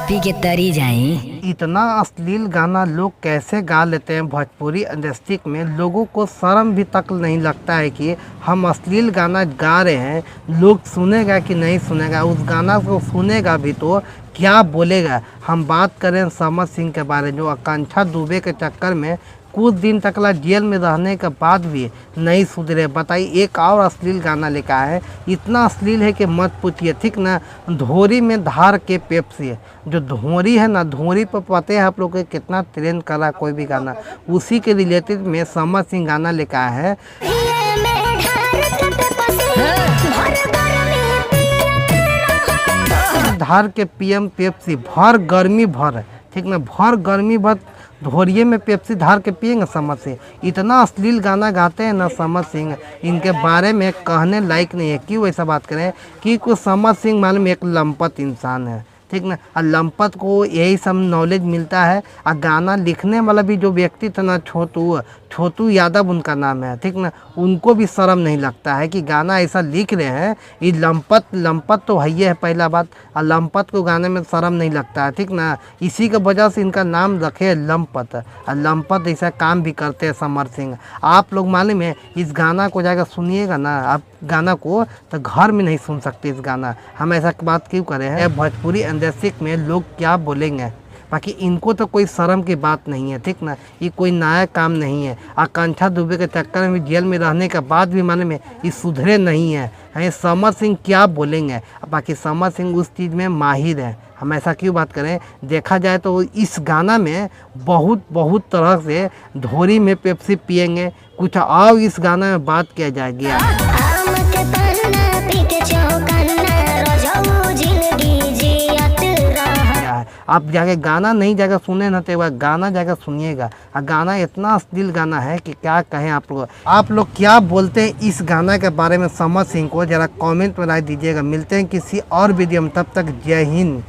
P के तरी जाई। इतना अश्लील गाना लोग कैसे गा लेते हैं भोजपुरी इंडस्ट्री में। लोगों को शर्म भी तक नहीं लगता है कि हम अश्लील गाना गा रहे हैं। लोग सुनेगा कि नहीं सुनेगा, उस गाना को सुनेगा भी तो क्या बोलेगा। हम बात करें समर सिंह के बारे में, जो आकांक्षा दुबे के चक्कर में कुछ दिन तक जेल में रहने के बाद भी नहीं सुधरे। बताइए, एक और अश्लील गाना लेकर है, इतना अश्लील है कि मत पूछिए। ठीक ना, धोरी में धार के पेप्सी, जो धोरी है ना, धोरी पर पता है आप लोग को कितना ट्रेंड कर रहा कोई भी गाना, उसी के रिलेटेड में समर सिंह गाना लेकर है। धार के पीएम पेप्सी भर गर्मी भर, ठीक ना, भर गर्मी भर धोरिए में पेप्सी धार के पिएंगे समर सिंह। इतना अश्लील गाना गाते हैं ना समर सिंह, इनके बारे में कहने लायक नहीं है। क्यों ऐसा बात करें कि कुछ समर सिंह मालूम एक लंपट इंसान है, ठीक ना। और लंपट को यही सब नॉलेज मिलता है। और गाना लिखने वाला भी जो व्यक्ति था ना, छोटू यादव उनका नाम है, ठीक ना, उनको भी शर्म नहीं लगता है कि गाना ऐसा लिख रहे हैं। ये लंपट तो है ही है पहला बात, और लंपट को गाने में शर्म नहीं लगता है, ठीक ना। इसी के वजह से इनका नाम रखे लंपट, और लंपट ऐसा काम भी करते हैं समर सिंह। आप लोग मालूम है, इस गाना को जाकर सुनिएगा ना आप गाना को, तो घर में नहीं सुन सकते इस गाना। हम ऐसा बात क्यों करें हैं, भोजपुरी इंडस्ट्री में लोग क्या बोलेंगे। बाकी इनको तो कोई शर्म की बात नहीं है, ठीक ना। ये कोई नया काम नहीं है। आकांक्षा दुबे के चक्कर में जेल में रहने के बाद भी माने में ये सुधरे नहीं है। समर सिंह क्या बोलेंगे। बाकी समर सिंह उस चीज़ में माहिर है। हम ऐसा क्यों बात करें, देखा जाए तो इस गाना में बहुत तरह से धोरी में पेप्सी पिएंगे, कुछ और इस गाना में बात किया जाएगी। आप जाके गाना नहीं जाकर सुने ना, तो एक बार गाना जाकर सुनिएगा। और गाना इतना अश्लील गाना है कि क्या कहें। आप लोग क्या बोलते हैं इस गाना के बारे में समर सिंह को, जरा कमेंट में राय दीजिएगा। मिलते हैं किसी और वीडियो में, तब तक जय हिंद।